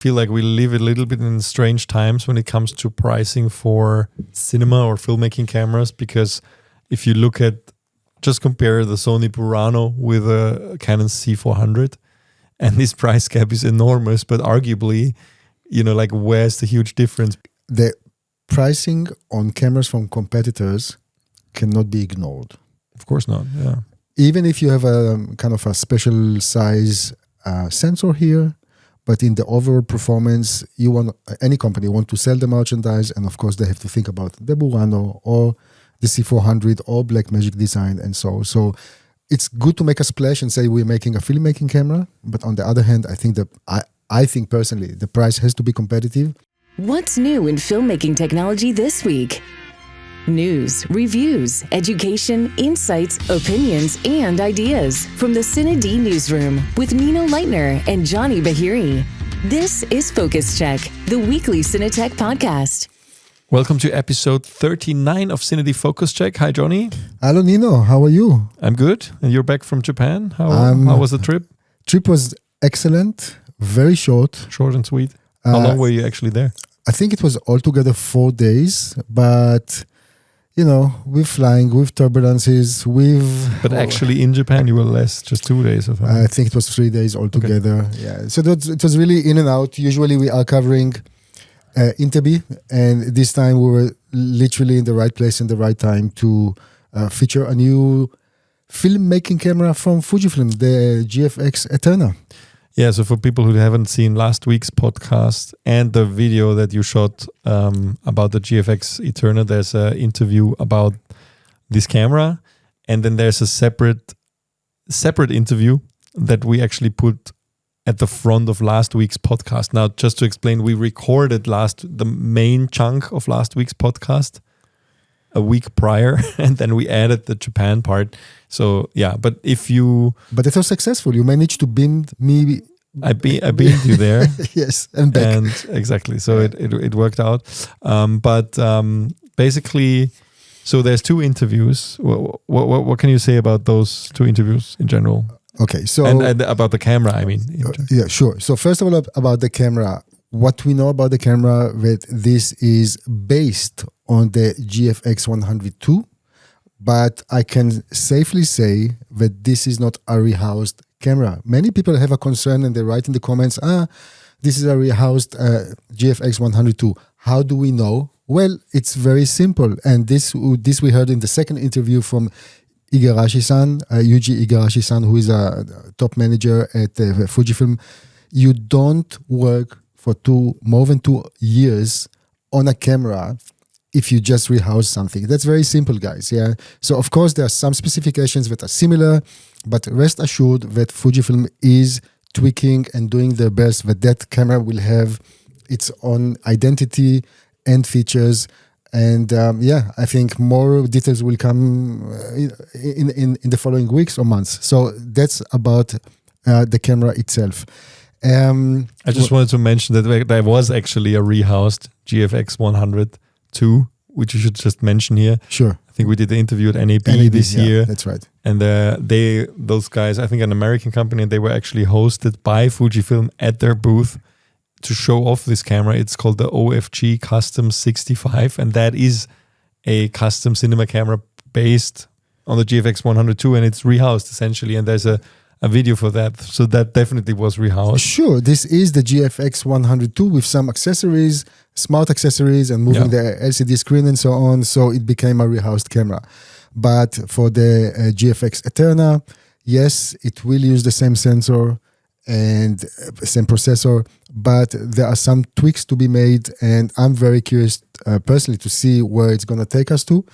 feel like we live a little bit in strange times when it comes to pricing for cinema or filmmaking cameras, because if you look at, just compare the Sony Burano with a Canon C400, and this price gap is enormous, but arguably, like where's the huge difference? The pricing on cameras from competitors cannot be ignored. Of course not, yeah. Even if you have a kind of a special size sensor here, but in the overall performance, any company want to sell the merchandise, and of course they have to think about the Burano or the C400 or Blackmagic design and so. So it's good to make a splash and say we're making a filmmaking camera, but on the other hand, I think personally the price has to be competitive. What's new in filmmaking technology this week? News, reviews, education, insights, opinions, and ideas from the CineD newsroom with Nino Leitner and Johnny Bahiri. This is Focus Check, the weekly Cinetech podcast. Welcome to episode 39 of CineD Focus Check. Hi, Johnny. Hello, Nino. How are you? I'm good. And you're back from Japan. How was the trip? Trip was excellent, very short. Short and sweet. How long were you actually there? I think it was altogether 4 days, but with flying, with turbulences, But actually in Japan you were less, just 2 days or something. I think it was 3 days altogether. Okay. Yeah. So it was really in and out. Usually we are covering Interbi, and this time we were literally in the right place and the right time to feature a new filmmaking camera from FUJIFILM, the GFX ETERNA. Yeah, so for people who haven't seen last week's podcast and the video that you shot about the GFX ETERNA, there's an interview about this camera, and then there's a separate interview that we actually put at the front of last week's podcast. Now, just to explain, we recorded the main chunk of last week's podcast a week prior, and then we added the Japan part. So yeah, but it was successful. You managed to beam me. I beamed you there. Yes, and back. And exactly. So it worked out. Basically, so there's 2 interviews. What can you say about those 2 interviews in general? Okay, so and about the camera, I mean. Yeah, sure. So first of all, about the camera. What we know about the camera, that this is based on the GFX 102, but I can safely say that this is not a rehoused camera. Many people have a concern and they write in the comments, this is a rehoused GFX 102. How do we know? Well, it's very simple. And this we heard in the second interview from Igarashi-san, Yuji Igarashi-san, who is a top manager at FUJIFILM. You don't work for more than 2 years on a camera if you just rehouse something. That's very simple, guys. Yeah. So of course there are some specifications that are similar, but rest assured that FUJIFILM is tweaking and doing their best that camera will have its own identity and features. And I think more details will come in the following weeks or months. So that's about the camera itself. I just wanted to mention that there was actually a rehoused GFX 102, which you should just mention here. Sure. I think we did the interview at NAB this year. That's right. And those guys, I think an American company, and they were actually hosted by FUJIFILM at their booth to show off this camera. It's called the OFG Custom 65, and that is a custom cinema camera based on the GFX 102, and it's rehoused essentially, and there's a video for that. So that definitely was rehoused. Sure, this is the GFX 102 with some accessories, smart accessories, and moving the LCD screen and so on. So it became a rehoused camera. But for the GFX ETERNA, yes, it will use the same sensor and same processor, but there are some tweaks to be made, and I'm very curious personally to see where it's going to take us to.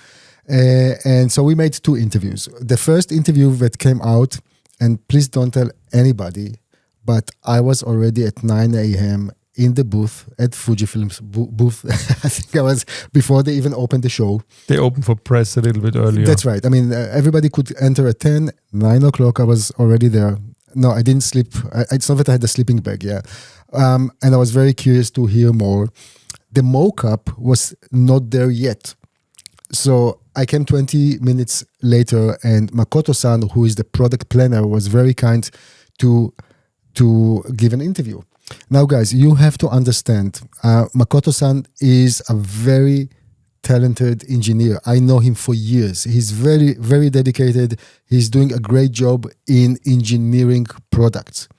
And so we made 2 interviews. The first interview that came out, and please don't tell anybody, but I was already at 9 a.m. in the booth at FUJIFILM's booth. I think I was before they even opened the show. They opened for press a little bit earlier. That's right. I mean, everybody could enter at 10, 9 o'clock. I was already there. No, I didn't sleep. It's not that I had a sleeping bag, and I was very curious to hear more. The mock-up was not there yet. So I came 20 minutes later, and Makoto-san, who is the product planner, was very kind to give an interview. Now, guys, you have to understand, Makoto-san is a very talented engineer. I know him for years. He's very, very dedicated. He's doing a great job in engineering products.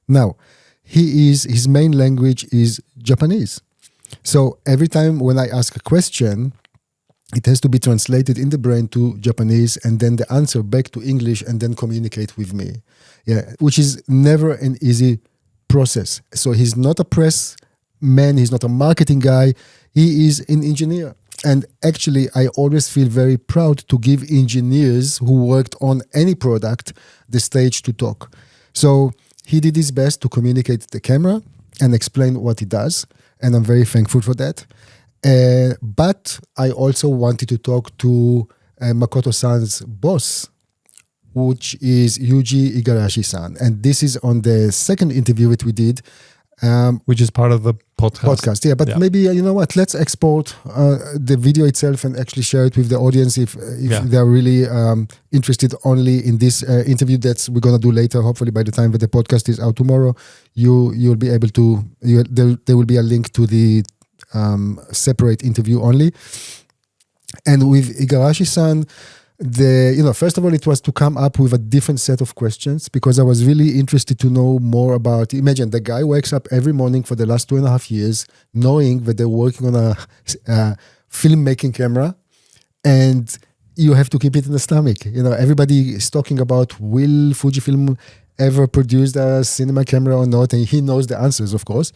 Now, his main language is Japanese. So every time when I ask a question, it has to be translated in the brain to Japanese and then the answer back to English and then communicate with me. Yeah, which is never an easy process. So he's not a press man, he's not a marketing guy, he is an engineer. And actually, I always feel very proud to give engineers who worked on any product the stage to talk. So he did his best to communicate the camera and explain what he does. And I'm very thankful for that. But I also wanted to talk to Makoto-san's boss, which is Yuji Igarashi-san. And this is on the second interview that we did. Which is part of the podcast. Yeah, but maybe, you know what, let's export the video itself and actually share it with the audience if they're really interested only in this interview that we're going to do later. Hopefully by the time that the podcast is out tomorrow, you'll be able to, there will be a link to the separate interview only. And with Igarashi-san, first of all, it was to come up with a different set of questions because I was really interested to know more about, imagine the guy wakes up every morning for the last 2.5 years knowing that they're working on a filmmaking camera and you have to keep it in the stomach. Everybody is talking about will Fujifilm ever produce a cinema camera or not, and he knows the answers, of course.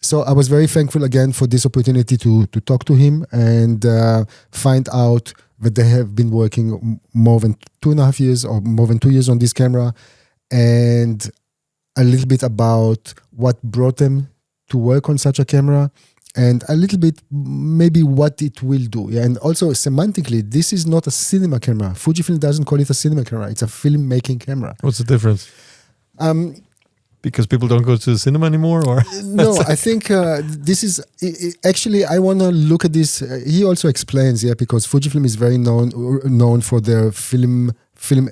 So I was very thankful again for this opportunity to talk to him and find out that they have been working more than 2.5 years or more than 2 years on this camera, and a little bit about what brought them to work on such a camera, and a little bit maybe what it will do. Yeah, and also semantically, this is not a cinema camera. Fujifilm doesn't call it a cinema camera. It's a filmmaking camera. What's the difference? Because people don't go to the cinema anymore, or no? I think this is actually. I want to look at this. He also explains, because Fujifilm is very known for their film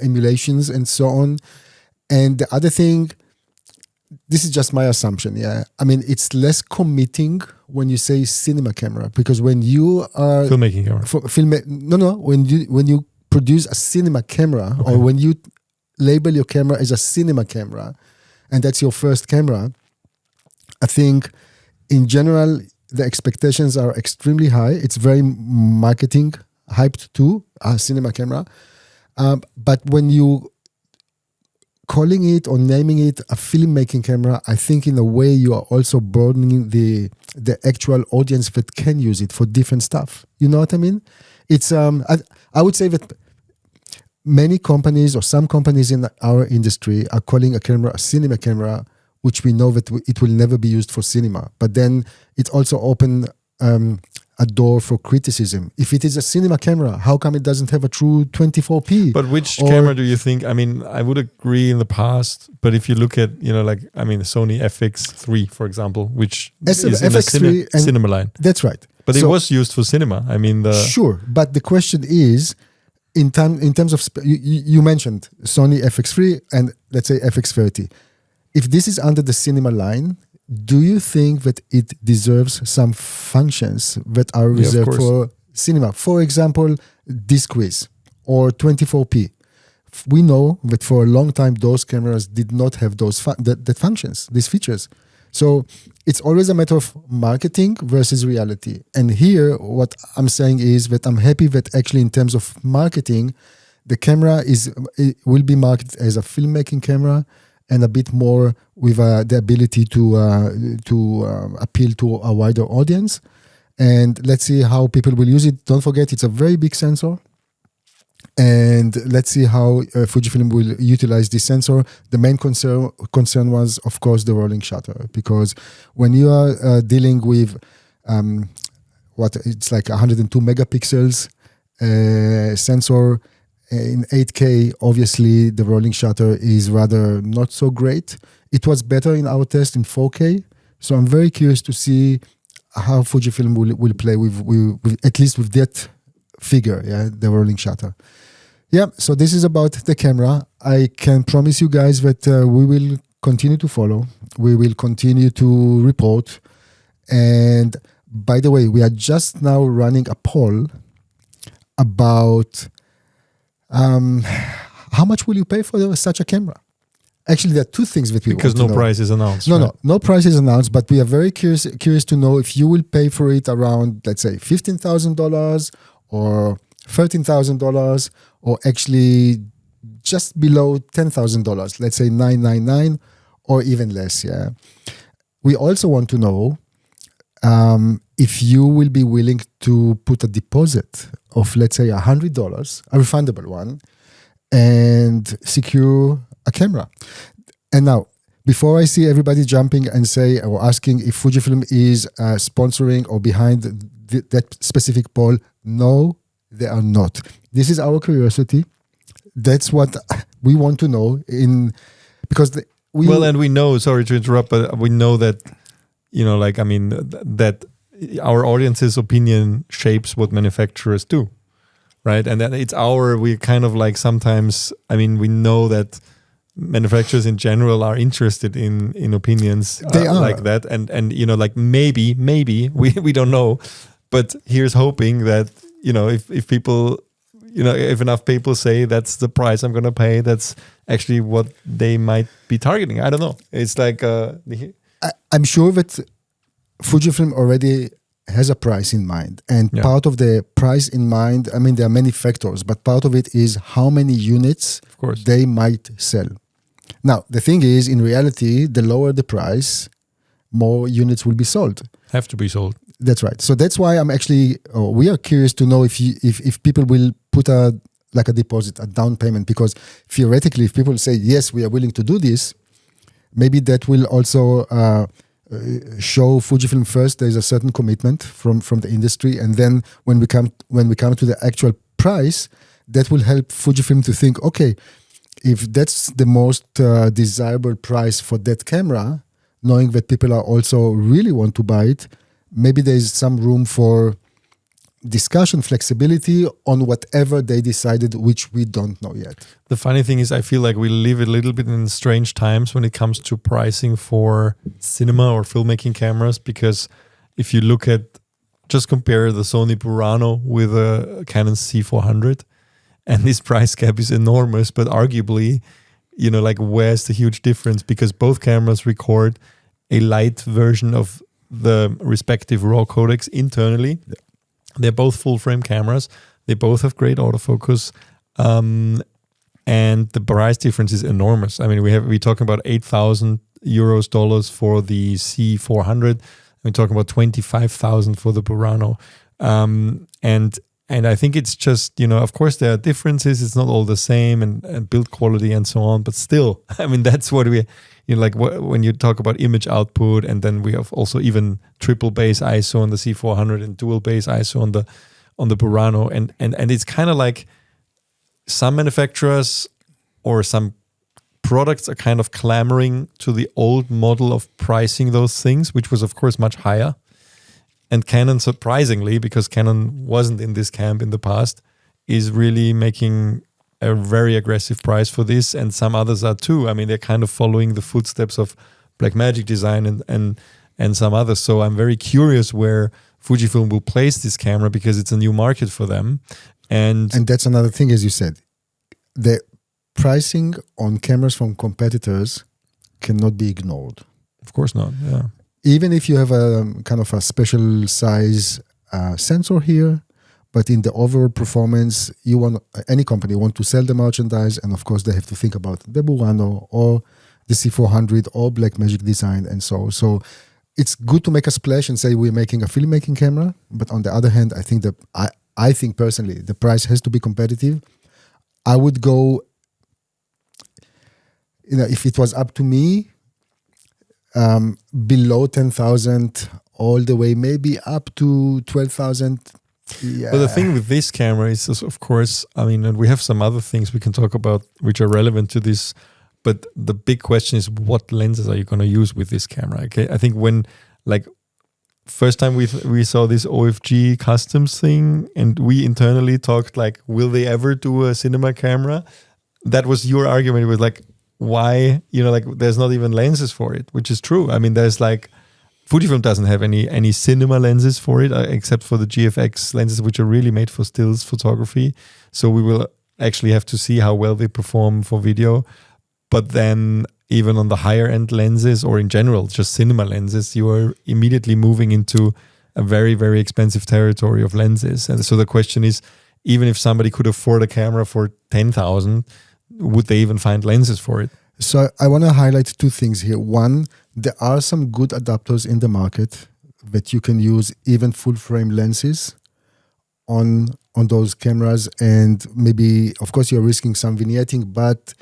emulations and so on. And the other thing, this is just my assumption. Yeah, I mean it's less committing when you say cinema camera, because when you are filmmaking camera, when you produce a cinema camera, or when you label your camera as a cinema camera, and that's your first camera, I think in general, the expectations are extremely high. It's very marketing hyped too, a cinema camera. But when you calling it or naming it a filmmaking camera, I think in a way you are also broadening the actual audience that can use it for different stuff. You know what I mean? It's I would say that many companies or some companies in our industry are calling a camera a cinema camera, which we know that it will never be used for cinema. But then it also opens a door for criticism. If it is a cinema camera, how come it doesn't have a true 24p? But which camera do you think? I mean, I would agree in the past, but if you look at, the Sony FX3, for example, which is in the cinema line. That's right. But it was used for cinema. I mean, sure. But the question is, in terms of, you mentioned Sony FX3 and let's say FX30. If this is under the cinema line, do you think that it deserves some functions that are reserved for cinema? For example, disc quiz or 24p. We know that for a long time, those cameras did not have those that functions, these features. So it's always a matter of marketing versus reality. And here, what I'm saying is that I'm happy that actually in terms of marketing, the camera will be marketed as a filmmaking camera and a bit more with the ability to appeal to a wider audience. And let's see how people will use it. Don't forget, it's a very big sensor. And let's see how Fujifilm will utilize this sensor. The main concern was, of course, the rolling shutter, because when you are dealing with it's like 102 megapixels sensor in 8K, obviously the rolling shutter is rather not so great. It was better in our test in 4K, so I'm very curious to see how Fujifilm will play with at least with that figure, the rolling shutter. So this is about the camera. I can promise you guys that we will continue to follow. We will continue to report. And by the way, we are just now running a poll about how much will you pay for such a camera? Actually, there are two things that we because want to know. no price is announced. No price is announced, but we are very curious to know if you will pay for it around, let's say, $15,000 or $13,000, or actually just below $10,000. Let's say $999 or even less. Yeah. We also want to know if you will be willing to put a deposit of, let's say, $100, a refundable one, and secure a camera. And now, before I see everybody jumping and say or asking if Fujifilm is sponsoring or behind that specific poll, no, they are not. This is our curiosity. That's what we want to know. Because and we know. Sorry to interrupt, but we know that that our audience's opinion shapes what manufacturers do, right? And that we kind of like sometimes. We know that manufacturers in general are interested in opinions like that, and maybe we don't know, but here's hoping that if people if enough people say that's the price I'm gonna pay, that's actually what they might be targeting. I don't know. It's like I'm sure that Fujifilm already has a price in mind, and part of the price in mind, there are many factors, but part of it is how many units they might sell. Now, the thing is, in reality, the lower the price, more units will be sold. Have to be sold. That's right. So that's why we are curious to know if people will put a deposit, a down payment, because theoretically, if people say, yes, we are willing to do this, maybe that will also show Fujifilm first there's a certain commitment from the industry, and then when we come to the actual price, that will help Fujifilm to think, okay, if that's the most desirable price for that camera, knowing that people are also really want to buy it, maybe there's some room for discussion, flexibility on whatever they decided, which we don't know yet. The funny thing is, I feel like we live a little bit in strange times when it comes to pricing for cinema or filmmaking cameras, because if you look at, just compare the Sony Burano with a Canon C400, and this price gap is enormous, but arguably, where's the huge difference? Because both cameras record a light version of the respective RAW codecs internally. Yeah. They're both full frame cameras. They both have great autofocus, and the price difference is enormous. We're talking about $8,000 for the C400. We're talking about $25,000 for the Burano, and I think it's just of course there are differences. It's not all the same, and build quality and so on. But still, that's what we. When you talk about image output, and then we have also even triple base ISO on the C400 and dual base ISO on the Burano, and it's kind of like some manufacturers or some products are kind of clamoring to the old model of pricing those things, which was of course much higher. And Canon, surprisingly, because Canon wasn't in this camp in the past, is really making a very aggressive price for this, and some others are too. They're kind of following the footsteps of Blackmagic design and some others. So I'm very curious where Fujifilm will place this camera, because it's a new market for them. And that's another thing, as you said, the pricing on cameras from competitors cannot be ignored. Of course not, yeah. Even if you have a kind of a special size sensor here, but in the overall performance, any company want to sell the merchandise, and of course they have to think about the Burano or the C400 or Blackmagic design and so. So it's good to make a splash and say we're making a filmmaking camera, but on the other hand, I think personally the price has to be competitive. I would go, if it was up to me, below 10,000 all the way, maybe up to 12,000. Yeah. But the thing with this camera is, of course, and we have some other things we can talk about which are relevant to this, but the big question is, what lenses are you going to use with this camera? Okay, I think when, first time we saw this OFG customs thing, and we internally talked will they ever do a cinema camera? That was your argument. It was why, like there's not even lenses for it, which is true. I mean, there's like, Fujifilm doesn't have any cinema lenses for it, except for the GFX lenses, which are really made for stills photography. So we will actually have to see how well they perform for video. But then even on the higher end lenses, or in general, just cinema lenses, you are immediately moving into a very, very expensive territory of lenses. And so the question is, even if somebody could afford a camera for 10,000, would they even find lenses for it? So I want to highlight two things here. One, there are some good adapters in the market that you can use, even full frame lenses on those cameras. And maybe, of course, you're risking some vignetting, but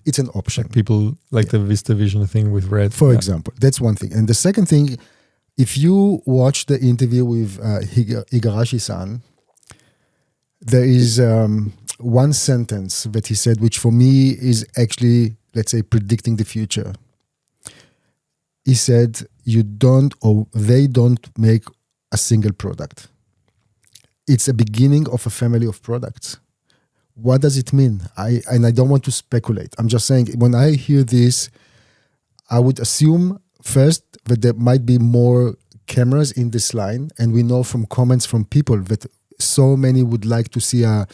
it's an option. Like people like the Vista Vision thing with red. For example, that's one thing. And the second thing, if you watch the interview with Igarashi-san, there is one sentence that he said, which for me is actually, let's say, predicting the future. He said, they don't make a single product. It's a beginning of a family of products. What does it mean? I don't want to speculate. I'm just saying, when I hear this, I would assume first that there might be more cameras in this line. And we know from comments from people that so many would like to see a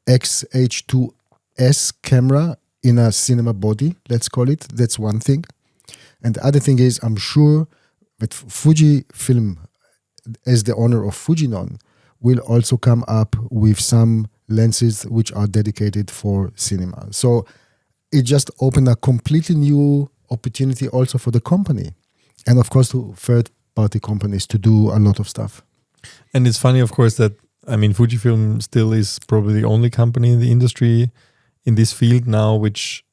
XH2S camera in a cinema body, let's call it. That's one thing. And the other thing is, I'm sure that Fujifilm, as the owner of Fujinon, will also come up with some lenses which are dedicated for cinema. So it just opened a completely new opportunity also for the company. And of course, to third-party companies to do a lot of stuff. And it's funny, of course, that, I mean, Fujifilm still is probably the only company in the industry in this field now which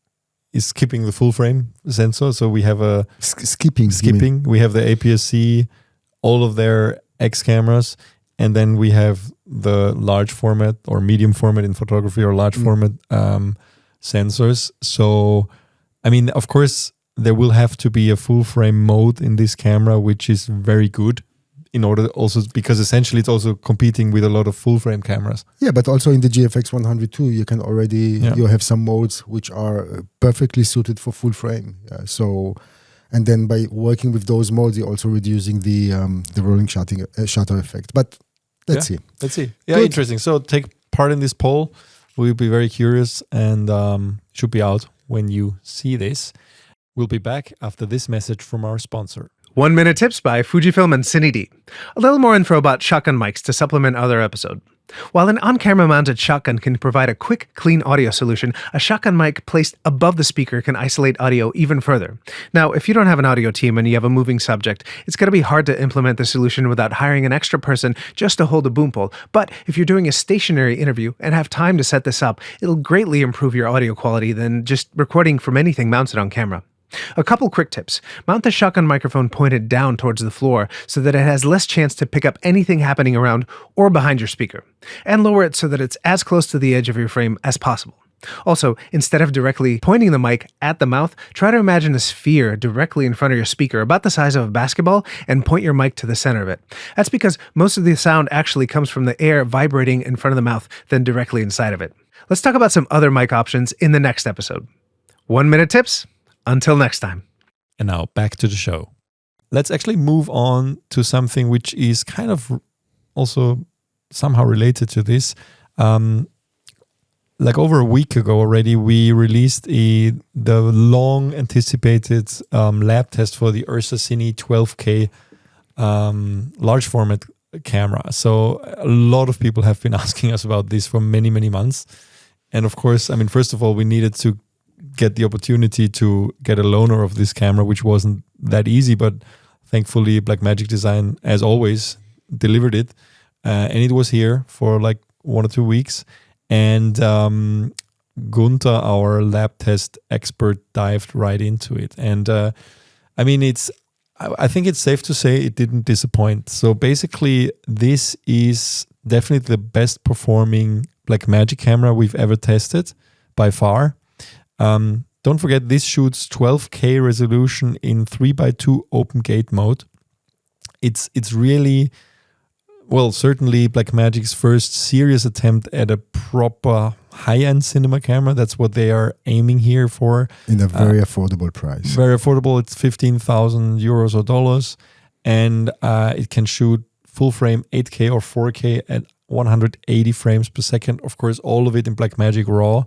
is skipping the full frame sensor. So we have a skipping. We have the APS-C, all of their X cameras, and then we have the large format or medium format in photography, or large format sensors. So, I mean, of course, there will have to be a full frame mode in this camera, which is very good, in order also, because essentially it's also competing with a lot of full frame cameras. Yeah, but also in the GFX 102, you can already, you have some modes which are perfectly suited for full frame. So, and then by working with those modes, you're also reducing the rolling shutter effect. But let's see. Yeah, good. Interesting. So take part in this poll. We'll be very curious, and should be out when you see this. We'll be back after this message from our sponsor. 1 Minute Tips by Fujifilm and CineD. A little more info about shotgun mics to supplement other episode. While an on-camera mounted shotgun can provide a quick, clean audio solution, a shotgun mic placed above the speaker can isolate audio even further. Now, if you don't have an audio team and you have a moving subject, it's going to be hard to implement the solution without hiring an extra person just to hold a boom pole. But if you're doing a stationary interview and have time to set this up, it'll greatly improve your audio quality than just recording from anything mounted on camera. A couple quick tips. Mount the shotgun microphone pointed down towards the floor so that it has less chance to pick up anything happening around or behind your speaker. And lower it so that it's as close to the edge of your frame as possible. Also, instead of directly pointing the mic at the mouth, try to imagine a sphere directly in front of your speaker, about the size of a basketball, and point your mic to the center of it. That's because most of the sound actually comes from the air vibrating in front of the mouth than directly inside of it. Let's talk about some other mic options in the next episode. 1 Minute Tips. Until next time. And now back to the show. Let's actually move on to something which is kind of also somehow related to this. Like over a week ago already, we released the long anticipated lab test for the URSA Mini 12K large format camera. So a lot of people have been asking us about this for many, many months. And of course, I mean, first of all, we needed to get the opportunity to get a loaner of this camera, which wasn't that easy, but thankfully Blackmagic Design, as always, delivered it. And it was here for like 1 or 2 weeks. And Gunther, our lab test expert, dived right into it. And I mean, I think it's safe to say it didn't disappoint. So basically, this is definitely the best performing Blackmagic camera we've ever tested by far. Don't forget, this shoots 12K resolution in 3x2 open gate mode. It's really, well, certainly Blackmagic's first serious attempt at a proper high-end cinema camera. That's what they are aiming here for. In a very affordable price. Very affordable. It's 15,000 euros or dollars. And it can shoot full frame 8K or 4K at 180 frames per second. Of course, all of it in Blackmagic RAW,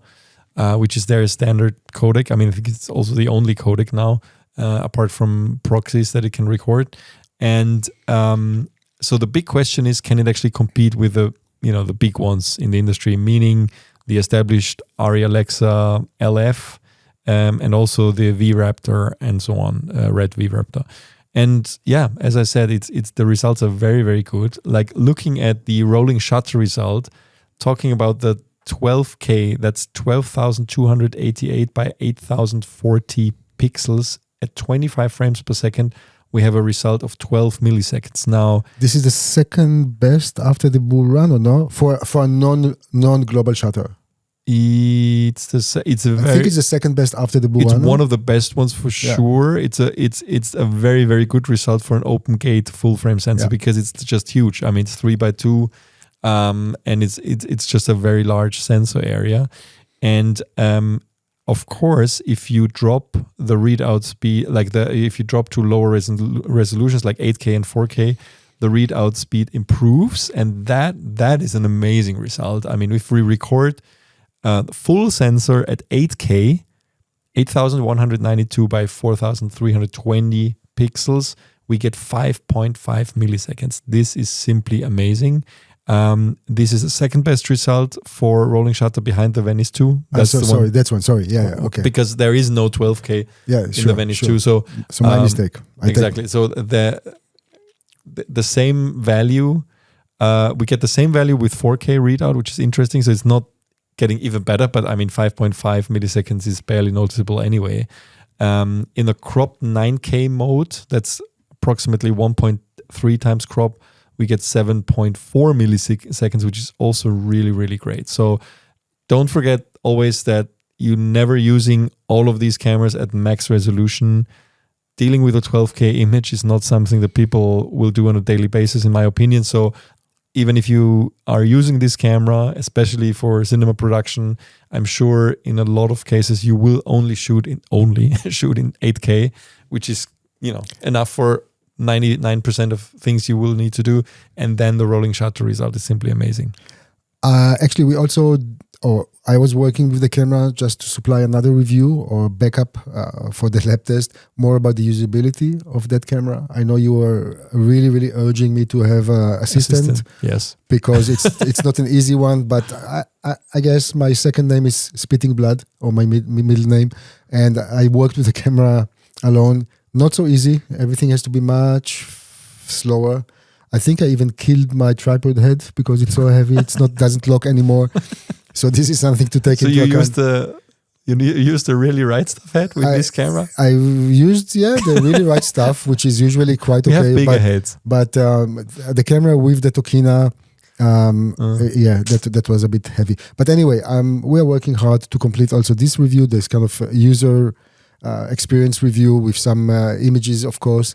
which is their standard codec. I mean, I think it's also the only codec now, apart from proxies that it can record. And so the big question is, can it actually compete with the big ones in the industry, meaning the established Arri Alexa LF and also the V-Raptor and so on, Red V-Raptor. And yeah, as I said, it's the results are very, very good. Like looking at the rolling shutter result, talking about the 12K, that's 12,288 by 8,040 pixels at 25 frames per second. We have a result of 12 milliseconds. Now, this is the second best after the Bull Run, or no? For a non-global shutter. I think it's the second best after the Bull Run. It's no? one of the best ones for sure. It's a very, very good result for an open gate full frame sensor because it's just huge. I mean, it's 3x2, and it's just a very large sensor area. And of course, if you drop the readout speed, if you drop to lower resolutions like 8K and 4K, the readout speed improves, and that is an amazing result. I mean, if we record full sensor at 8K, 8,192 by 4,320 pixels, we get 5.5 milliseconds. This is simply amazing. This is the second best result for rolling shutter behind the Venice 2. That's one. Yeah, okay. Because there is no 12K in the Venice 2. So my mistake. Exactly. So the same value, we get the same value with 4K readout, which is interesting. So it's not getting even better, but I mean 5.5 milliseconds is barely noticeable anyway. In the cropped 9K mode, that's approximately 1.3 times crop, we get 7.4 milliseconds, which is also really, really great. So don't forget always that you're never using all of these cameras at max resolution. Dealing with a 12K image is not something that people will do on a daily basis, in my opinion. So even if you are using this camera, especially for cinema production, I'm sure in a lot of cases you will only shoot in 8K, which is enough for 99% of things you will need to do, and then the rolling shutter result is simply amazing. Actually, I was working with the camera just to supply another review or backup for the lab test, more about the usability of that camera. I know you were really, really urging me to have an assistant. Yes, because it's not an easy one, but I guess my second name is Spitting Blood, or my middle name, and I worked with the camera alone. Not so easy. Everything has to be much slower. I think I even killed my tripod head because it's so heavy. Doesn't lock anymore. So this is something to take into account. So you used the really right stuff head with this camera? I used the really right stuff, which is usually quite okay. We have bigger heads. But the camera with the Tokina, that was a bit heavy. But anyway, we are working hard to complete also this review. There's kind of user experience review with some images, of course.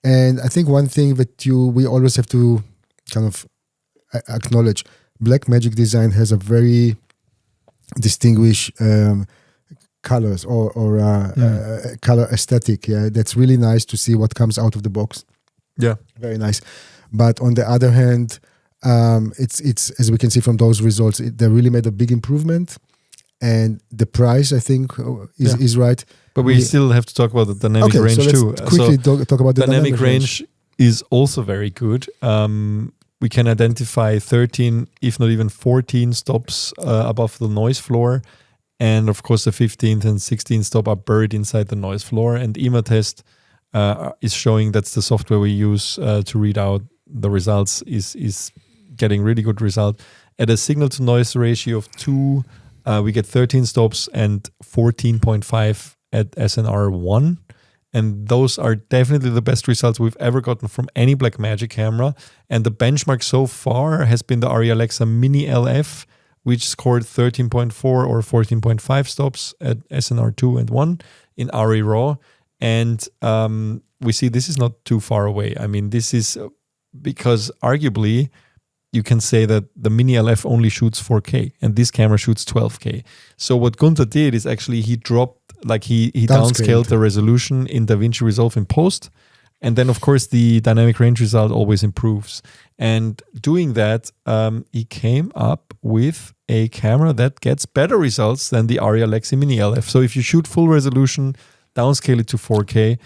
And I think one thing that we always have to kind of acknowledge, Blackmagic design has a very distinguished colors or color aesthetic. Yeah, that's really nice to see what comes out of the box. Yeah, very nice. But on the other hand, it's as we can see from those results, they really made a big improvement. And the price, I think, is right. But we still have to talk about the dynamic range too. Quickly talk about the dynamic range. Is also very good. We can identify 13, if not even 14 stops above the noise floor. And of course, the 15th and 16th stop are buried inside the noise floor. And ImaTest is showing that's the software we use to read out the results is getting really good result. At a signal to noise ratio of 2, we get 13 stops and 14.5 at SNR 1. And those are definitely the best results we've ever gotten from any Blackmagic camera. And the benchmark so far has been the Arri Alexa Mini LF, which scored 13.4 or 14.5 stops at SNR 2 and 1 in Arri RAW. And we see this is not too far away. I mean, this is because arguably you can say that the Mini LF only shoots 4K and this camera shoots 12K. So what Gunther did is actually he dropped, like he downscaled the resolution in DaVinci Resolve in post. And then, of course, the dynamic range result always improves. And doing that, he came up with a camera that gets better results than the Arri Alexi Mini LF. So if you shoot full resolution, downscale it to 4K,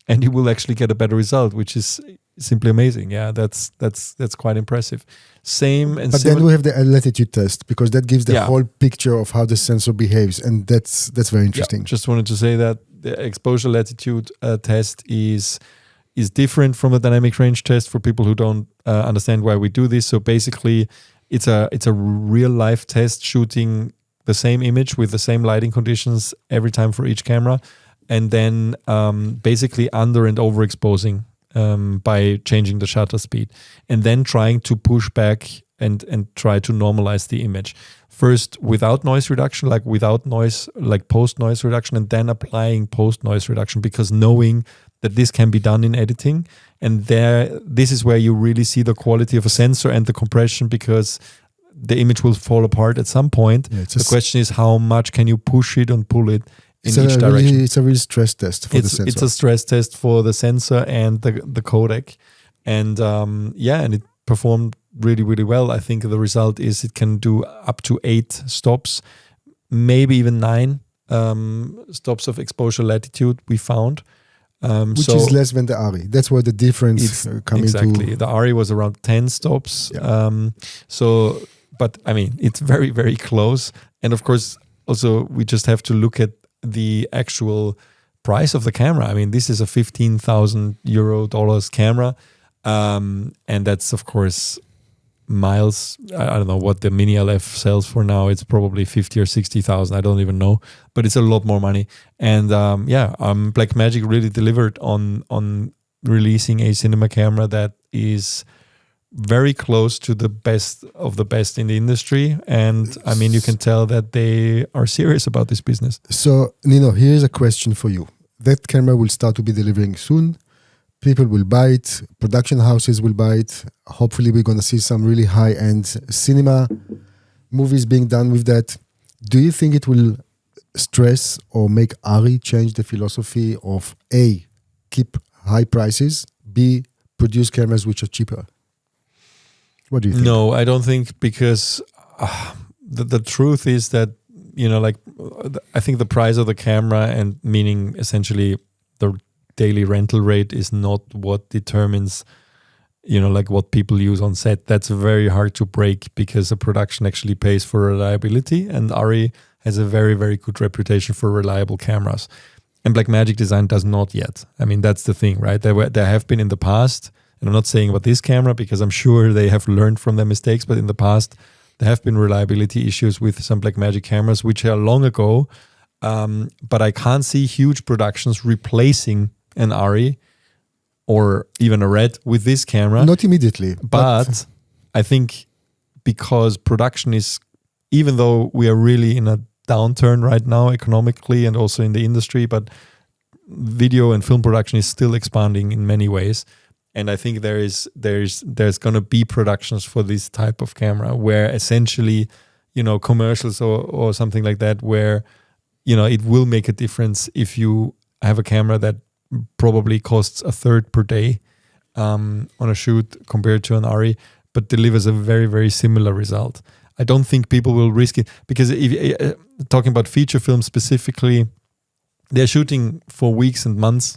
and you will actually get a better result, which is simply amazing. Yeah, that's quite impressive. But then we have the Latitude test, because that gives the whole picture of how the sensor behaves, and that's very interesting. Just wanted to say that the exposure latitude test is different from the dynamic range test for people who don't understand why we do this. So basically, it's a real life test shooting the same image with the same lighting conditions every time for each camera, and then basically under and overexposing by changing the shutter speed, and then trying to push back and try to normalize the image. First without noise reduction, like post noise reduction, and then applying post noise reduction, because knowing that this can be done in editing. And this is where you really see the quality of a sensor and the compression, because the image will fall apart at some point. Yeah, the question is, how much can you push it and pull it in each direction? It's a real stress test for the sensor. It's a stress test for the sensor and the codec. And and it performed really, really well. I think the result is it can do up to 8 stops, maybe even 9 stops of exposure latitude we found. Which is less than the Arri. That's where the difference comes into. Exactly. The Arri was around 10 stops. Yeah. But I mean, it's very, very close. And of course, also, we just have to look at the actual price of the camera. I mean, this is a $15,000 camera. And that's, of course, miles. I don't know what the Mini LF sells for now. It's probably 50 or 60,000. I don't even know, but it's a lot more money. And Blackmagic really delivered on releasing a cinema camera that is very close to the best of the best in the industry. And I mean, you can tell that they are serious about this business. So, Nino, here's a question for you. That camera will start to be delivering soon. People will buy it, production houses will buy it. Hopefully we're going to see some really high-end cinema movies being done with that. Do you think it will stress or make Arri change the philosophy of A, keep high prices, B, produce cameras which are cheaper? What do you think? No, I don't think, because the truth is that, I think the price of the camera, and meaning essentially the daily rental rate, is not what determines, what people use on set. That's very hard to break, because the production actually pays for reliability, and Arri has a very, very good reputation for reliable cameras. And Blackmagic Design does not yet. I mean, that's the thing, right? There have been in the past, and I'm not saying about this camera, because I'm sure they have learned from their mistakes, but in the past, there have been reliability issues with some Blackmagic cameras, which are long ago. But I can't see huge productions replacing an Arri or even a Red with this camera. Not immediately. But I think because production is, even though we are really in a downturn right now economically and also in the industry, but video and film production is still expanding in many ways. And I think there's going to be productions for this type of camera where essentially, commercials or something like that, where, it will make a difference if you have a camera that probably costs a third per day on a shoot compared to an Arri, but delivers a very, very similar result. I don't think people will risk it, because if talking about feature film specifically, they're shooting for weeks and months,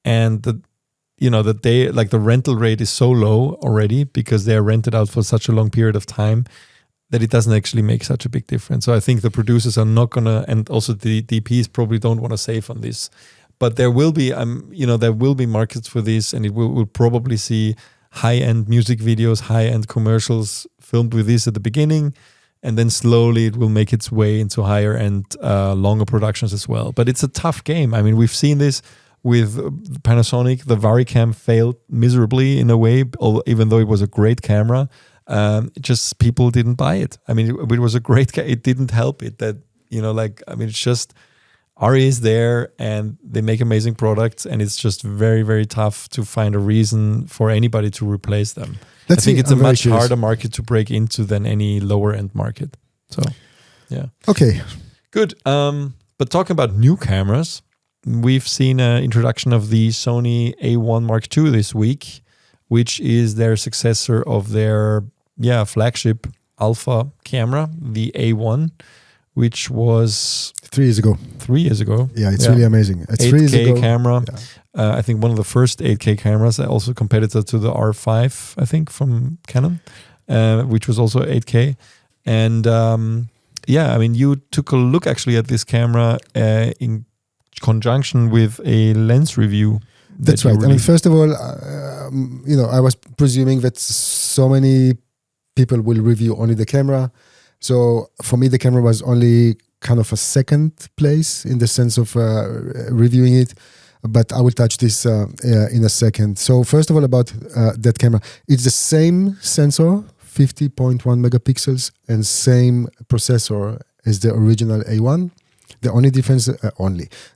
and the rental rate is so low already, because they are rented out for such a long period of time, that it doesn't actually make such a big difference. So I think the producers are not gonna, and also the DPs probably don't want to save on this. But there will be, there will be markets for this, and we'll probably see high-end music videos, high-end commercials filmed with this at the beginning, and then slowly it will make its way into higher-end, longer productions as well. But it's a tough game. I mean, we've seen this with Panasonic. The Varicam failed miserably in a way, even though it was a great camera. Just people didn't buy it. I mean, it was a great. It didn't help it that it's just. Ari is there and they make amazing products, and it's just very, very tough to find a reason for anybody to replace them. I think it's a much harder market to break into than any lower end market. So, yeah. Okay. Good. But talking about new cameras, we've seen an introduction of the Sony A1 Mark II this week, which is their successor of their flagship alpha camera, the A1, which was 3 years ago. 3 years ago. Yeah, it's really amazing. It's 8K 3 years ago. Camera. Yeah. I think one of the first 8K cameras, also competitor to the R5, I think, from Canon, which was also 8K. And I mean, you took a look actually at this camera in conjunction with a lens review. That's right. I mean, first of all, I was presuming that so many people will review only the camera. So for me, the camera was only kind of a second place in the sense of reviewing it. But I will touch this in a second. So first of all, about that camera, it's the same sensor, 50.1 megapixels, and same processor as the original A1. The only difference,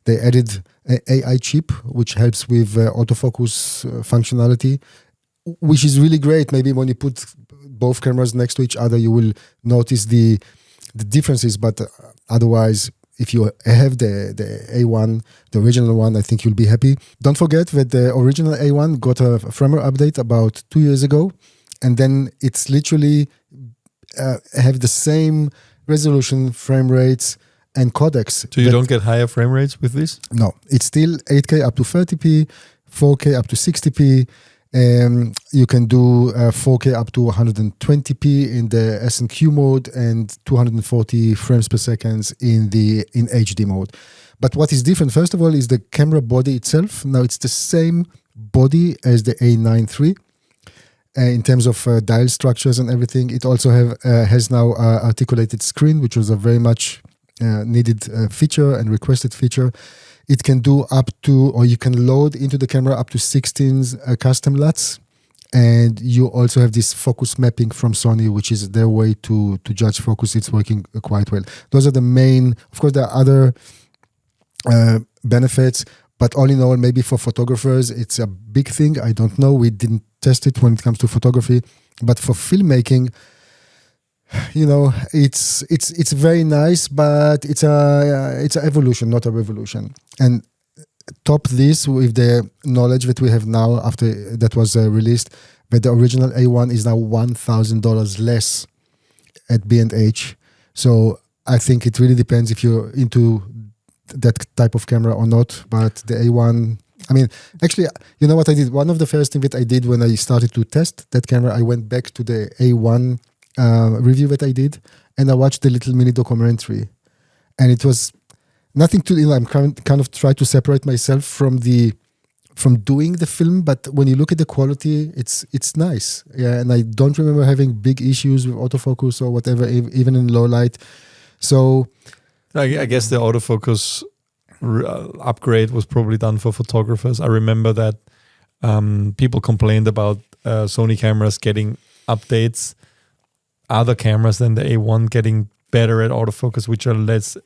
they added an AI chip, which helps with autofocus functionality, which is really great. Maybe when you put both cameras next to each other, you will notice the differences. But otherwise, if you have the A1, the original one, I think you'll be happy. Don't forget that the original A1 got a firmware update about 2 years ago. And then it's literally have the same resolution, frame rates, and codecs. So you don't get higher frame rates with this? No, it's still 8K up to 30p, 4K up to 60p. You can do 4K up to 120p in the S&Q mode and 240 frames per second in HD mode. But what is different, first of all, is the camera body itself. Now it's the same body as the A9 III. In terms of dial structures and everything, it also has now articulated screen, which was a very much needed feature and requested feature. It can do up to, or you can load into the camera up to 16 custom LUTs. And you also have this focus mapping from Sony, which is their way to judge focus. It's working quite well. Those are the main, of course, there are other benefits, but all in all, maybe for photographers, it's a big thing. I don't know. We didn't test it when it comes to photography, but for filmmaking, it's very nice, but it's a evolution, not a revolution. And top this with the knowledge that we have now after that was released, that the original A1 is now $1,000 less at B&H. So I think it really depends if you're into that type of camera or not. But the A1, I mean, actually, you know what I did? One of the first things that I did when I started to test that camera, I went back to the A1 review that I did, and I watched the little mini documentary. And it was nothing to, I'm kind of trying to separate myself from doing the film, but when you look at the quality, it's nice. Yeah, and I don't remember having big issues with autofocus or whatever, even in low light. So I guess the autofocus upgrade was probably done for photographers. I remember that people complained about Sony cameras getting updates, other cameras than the A1 getting better at autofocus, which are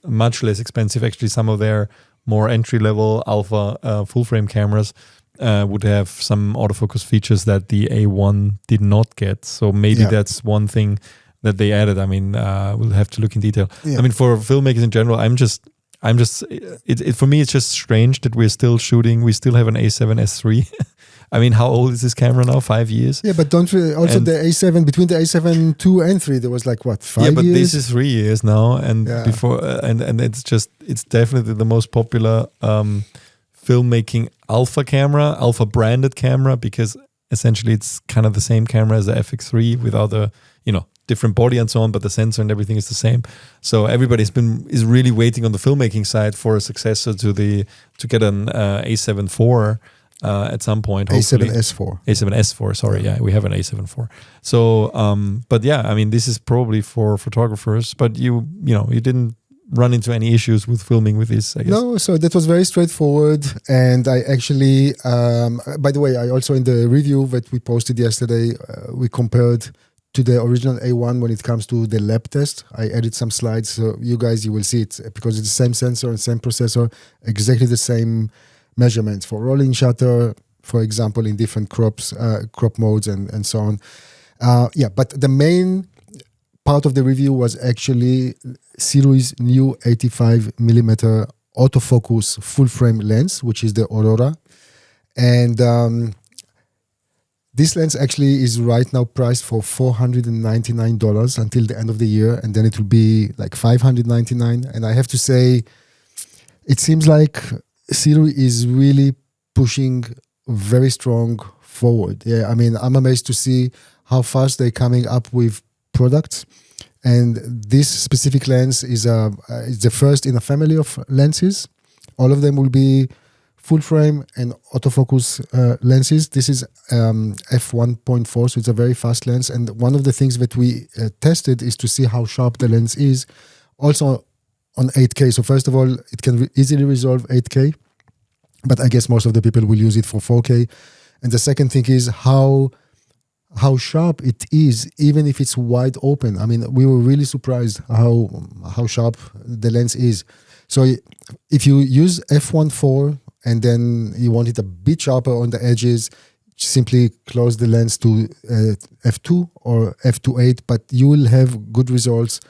much less expensive. Actually, some of their more entry-level alpha full-frame cameras would have some autofocus features that the A1 did not get. So maybe that's one thing that they added. I mean, we'll have to look in detail. Yeah. I mean, for filmmakers in general, for me, it's just strange that we're still shooting. We still have an A7S III. I mean, how old is this camera now? 5 years? Yeah, but don't we also the A7, between the A7 II and 3, there was like what, 5 years? Yeah, but this is 3 years now, and before, and it's definitely the most popular filmmaking alpha branded camera, because essentially it's kind of the same camera as the FX3 without the different body and so on, but the sensor and everything is the same. So everybody is really waiting on the filmmaking side for a successor to get an A7 IV. At some point, hopefully. A7S4, sorry. Yeah, we have an A7 IV. So, but yeah, I mean, this is probably for photographers, but you didn't run into any issues with filming with this, I guess. No, so that was very straightforward. And I actually, by the way, I also in the review that we posted yesterday, we compared to the original A1 when it comes to the lab test. I added some slides, so you will see it because it's the same sensor and same processor, exactly the same measurements for rolling shutter, for example, in different crop modes and so on. But the main part of the review was actually SIRUI's new 85mm autofocus full frame lens, which is the Aurora. And this lens actually is right now priced for $499 until the end of the year, and then it will be like $599. And I have to say, it seems like SIRUI is really pushing very strong forward. Yeah, I mean, I'm amazed to see how fast they're coming up with products. And this specific lens is the first in a family of lenses. All of them will be full frame and autofocus lenses. This is f1.4, so it's a very fast lens. And one of the things that we tested is to see how sharp the lens is. Also on 8K. So first of all, it can easily resolve 8K, but I guess most of the people will use it for 4K. And the second thing is how sharp it is, even if it's wide open. I mean, we were really surprised how sharp the lens is. So if you use f1.4 and then you want it a bit sharper on the edges, simply close the lens to f2 or f2.8, but you will have good results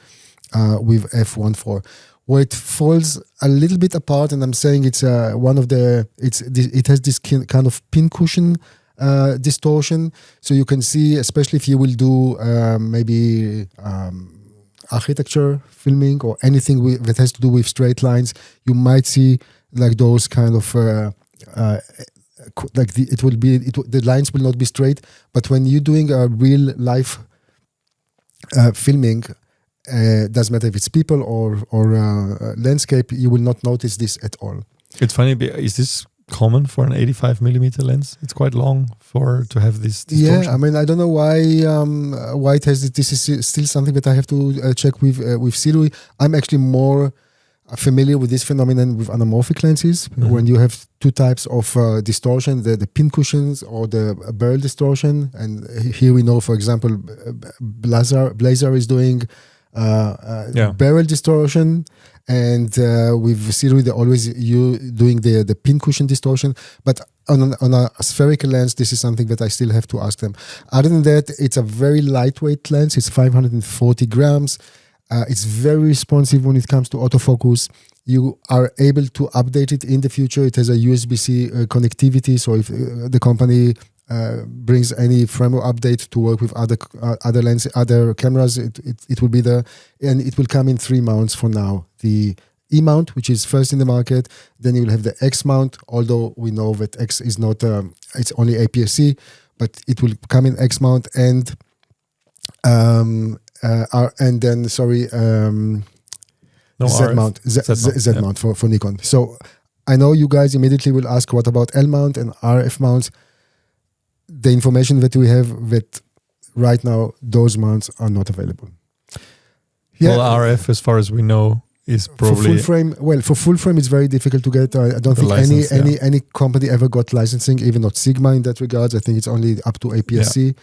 with f1.4. Where it falls a little bit apart, and I'm saying it's it has this kind of pincushion distortion. So you can see, especially if you will do maybe architecture filming or anything that has to do with straight lines, you might see like those kind of the lines will not be straight. But when you're doing a real life filming, doesn't matter if it's people or landscape, you will not notice this at all. It's funny. Is this common for an 85mm lens? It's quite long to have this distortion. Yeah, I mean, I don't know why it has this. This is still something that I have to check with SIRUI. I'm actually more familiar with this phenomenon with anamorphic lenses, when you have two types of distortion, the pincushions or the barrel distortion. And here we know, for example, Blazer is doing barrel distortion, and with SIRUI they're always doing the pincushion distortion. But on a spherical lens, this is something that I still have to ask them. Other than that, it's a very lightweight lens. It's 540 grams. It's very responsive when it comes to autofocus. You are able to update it in the future. It has a USB-C connectivity, so if the company brings any firmware update to work with other lenses, other cameras, it will be there, and it will come in 3 mounts for now. The E mount, which is first in the market, then you will have the X mount, although we know that X is not, it's only APS-C, but it will come in X mount and then Z mount, Z mount for Nikon. So I know you guys immediately will ask, what about L mount and RF mounts? The information that we have, that right now those mounts are not available. Yeah. Well, RF, as far as we know, is probably for full frame. Well, for full frame, it's very difficult to get. I don't think any company ever got licensing, even not Sigma in that regards. I think it's only up to APS-C.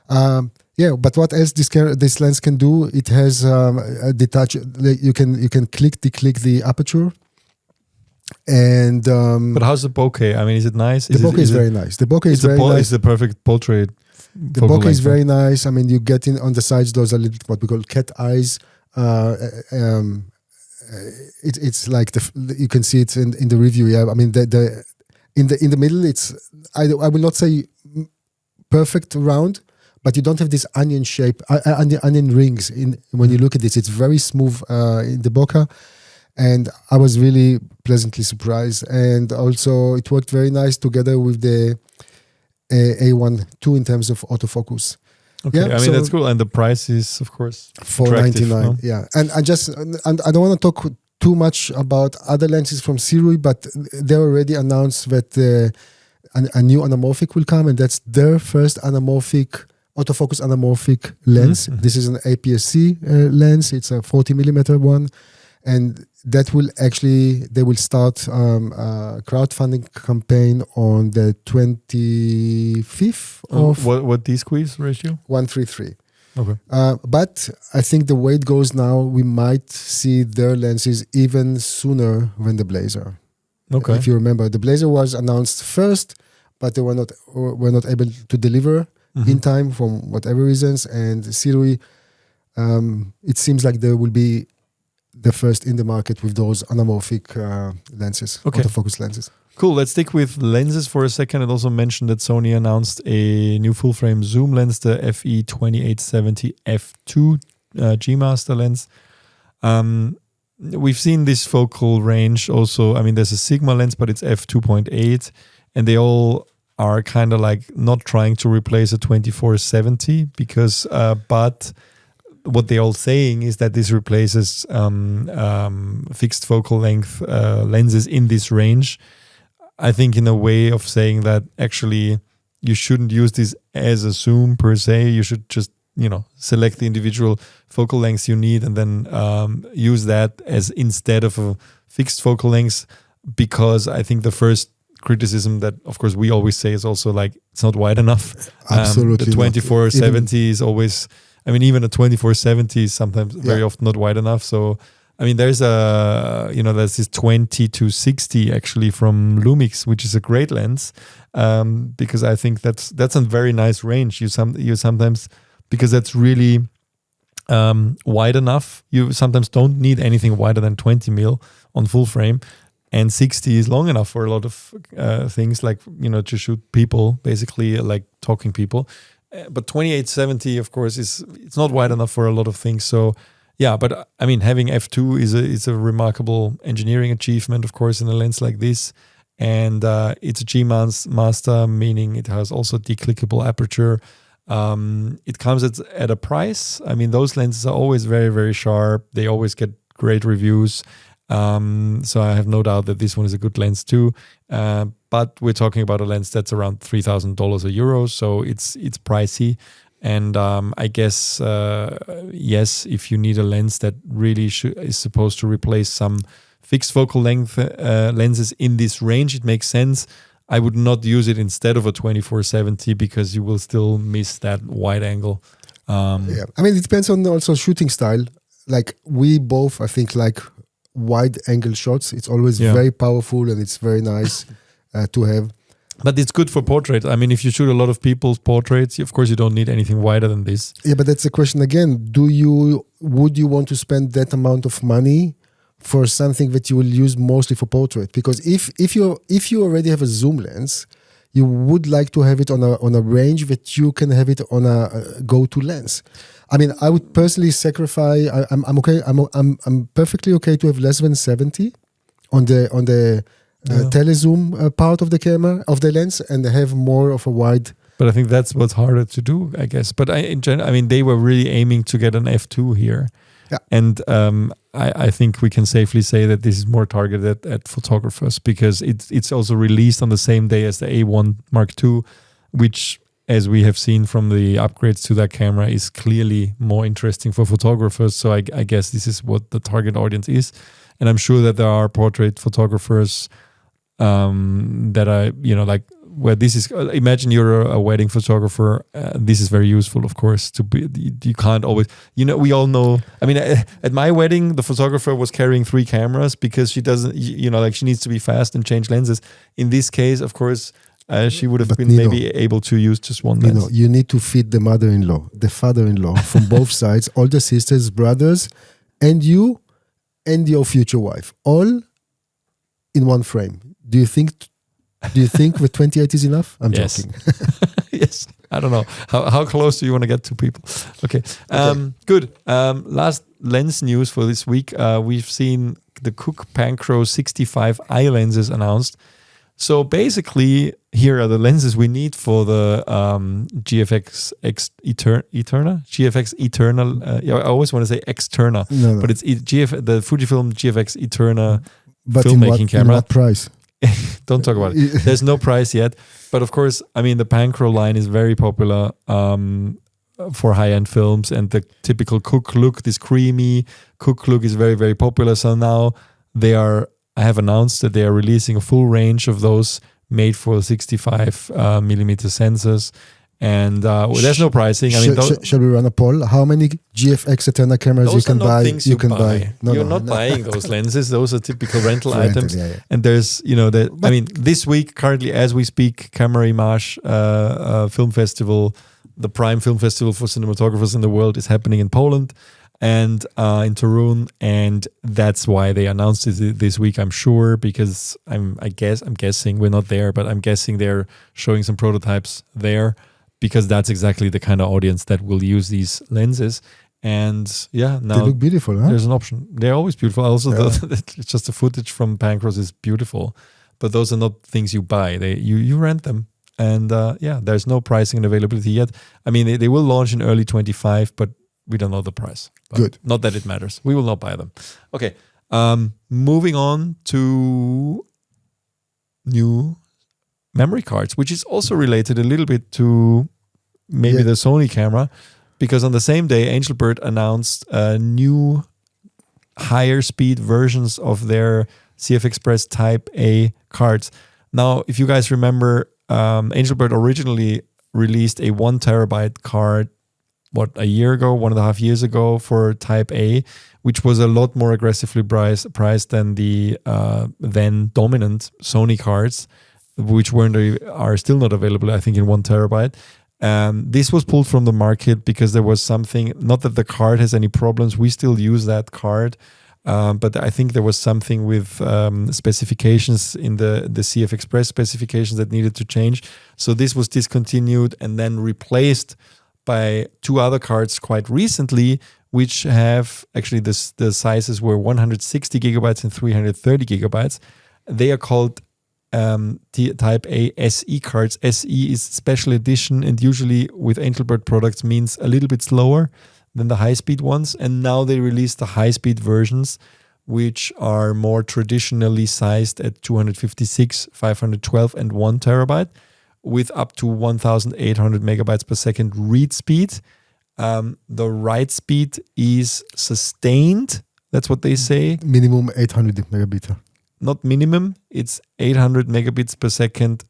But what else this lens can do? It has a detach. You can click the aperture. And but how's the bokeh? I mean, is it nice? The bokeh is very nice. The bokeh is very nice. It's the perfect portrait. The bokeh is very nice. I mean, you get in on the sides those are little what we call cat eyes. It's like you can see it in the review. Yeah, I mean in the middle, it's I will not say perfect round, but you don't have this onion shape, onion rings when you look at this. It's very smooth in the bokeh. And I was really pleasantly surprised. And also it worked very nice together with the A1-2 in terms of autofocus. Okay, I mean, that's cool. And the price is, of course, $499. No? Yeah. And I don't want to talk too much about other lenses from SIRUI, but they already announced that a new anamorphic will come, and that's their first autofocus anamorphic lens. Mm-hmm. This is an APS-C lens. It's a 40mm one. And that will they will start a crowdfunding campaign on the 25th of... What D-squeeze ratio? 1:3:3. Okay. But I think the way it goes now, we might see their lenses even sooner than the Blazer. Okay. If you remember, the Blazer was announced first, but they were not able to deliver in time from whatever reasons. And SIRUI, it seems like they will be the first in the market with those anamorphic lenses, autofocus lenses. Cool. Let's stick with lenses for a second. I'd also mention that Sony announced a new full-frame zoom lens, the FE2870 f2 G Master lens. We've seen this focal range also. I mean, there's a Sigma lens, but it's f2.8, and they all are kind of like not trying to replace a 2470 because, but what they're all saying is that this replaces fixed focal length lenses in this range. I think in a way of saying that actually you shouldn't use this as a zoom per se. You should just, select the individual focal lengths you need and then use that as instead of a fixed focal length, because I think the first criticism that, of course, we always say is also like, it's not wide enough. Absolutely. The 2470 is always, even a 2470 is sometimes very often not wide enough. So, there's there's this 20 to 60 actually from Lumix, which is a great lens, because I think that's a very nice range. You sometimes, because that's really wide enough. You sometimes don't need anything wider than 20 mil on full frame, and 60 is long enough for a lot of things, like to shoot people, basically like talking people. But 2870, of course, it's not wide enough for a lot of things. So. Yeah, but having f2 is a remarkable engineering achievement, of course, in a lens like this, and it's a G Master, meaning it has also declickable aperture. It comes at a price. Those lenses are always very, very sharp. They always get great reviews. So I have no doubt that this one is a good lens too. But we're talking about a lens that's around $3,000 a euro, so it's pricey. And I guess, yes, if you need a lens that really is supposed to replace some fixed focal length lenses in this range, it makes sense. I would not use it instead of a 2470 because you will still miss that wide angle. It depends on also shooting style. Like we both, I think, like wide angle shots. It's always very powerful and it's very nice to have. But it's good for portraits. If you shoot a lot of people's portraits, of course you don't need anything wider than this. Yeah, but that's the question again. Would you want to spend that amount of money for something that you will use mostly for portrait? Because if you already have a zoom lens, you would like to have it on a range that you can have it on a go-to lens. I would personally sacrifice. I'm okay. I'm perfectly okay to have less than 70 on the telezoom part of the camera, of the lens, and have more of a wide. But I think that's what's harder to do, I guess. But in general, they were really aiming to get an f2 here. Yeah. And I think we can safely say that this is more targeted at photographers because it's also released on the same day as the A1 Mark II, which, as we have seen from the upgrades to that camera, is clearly more interesting for photographers. So I guess this is what the target audience is. And I'm sure that there are portrait photographers that are, like where this is. Imagine you're a wedding photographer. This is very useful, of course. You can't always, we all know. At my wedding, the photographer was carrying 3 cameras because she doesn't, she needs to be fast and change lenses. In this case, of course, she would have been maybe able to use just one lens. You need to feed the mother-in-law, the father-in-law from both sides, all the sisters, brothers, and you and your future wife, all in one frame. Do you think the 28 is enough? I'm joking. Yes. I don't know. How close do you want to get to people? Okay. Good. Last lens news for this week. We've seen the Cooke Panchro 65i lenses announced. So basically, here are the lenses we need for the GFX ETERNA. GFX ETERNA. I always want to say externa, but it's the Fujifilm GFX ETERNA filmmaking camera. In what price? Don't talk about it. There's no price yet. But of course, the Panchro line is very popular for high-end films, and the typical Cooke look, this creamy Cooke look, is very, very popular. So now I have announced that they are releasing a full range of those made for 65 millimeter sensors. And there's no pricing. I mean, shall we run a poll? How many GFX ETERNA cameras you can buy? You can buy. You're not buying those lenses. Those are typical rental items. Yeah. And there's, I mean, this week, currently as we speak, Camera Image Film Festival, the prime film festival for cinematographers in the world, is happening in Poland and in Torun, and that's why they announced it this week, I'm sure, because I'm guessing we're not there, but I'm guessing they're showing some prototypes there, because that's exactly the kind of audience that will use these lenses. And now they look beautiful, huh? There's an option. They're always beautiful. Also, it's just the footage from Panchro is beautiful, but those are not things you buy. You rent them. And there's no pricing and availability yet. I mean, they will launch in early 25, but we don't know the price. Good. Not that it matters. We will not buy them. Okay. Moving on to new memory cards, which is also related a little bit to maybe the Sony camera, because on the same day, Angelbird announced new higher speed versions of their CFexpress Type A cards. Now, if you guys remember, Angelbird originally released a 1 terabyte card, a year ago, 1.5 years ago, for Type A, which was a lot more aggressively priced than the then dominant Sony cards, which are still not available, I think, in 1 terabyte. This was pulled from the market because there was something, not that the card has any problems, we still use that card, but I think there was something with specifications in the CFexpress specifications that needed to change. So this was discontinued and then replaced by 2 other cards quite recently, which have actually the sizes were 160 gigabytes and 330 gigabytes. They are called Type A SE cards. SE is special edition, and usually with Angelbird products means a little bit slower than the high-speed ones. And now they released the high-speed versions, which are more traditionally sized at 256, 512, and 1 terabyte, with up to 1,800 megabytes per second read speed. The write speed is sustained. That's what they say. Minimum 800 megabits. Not minimum, it's 800 megabits per second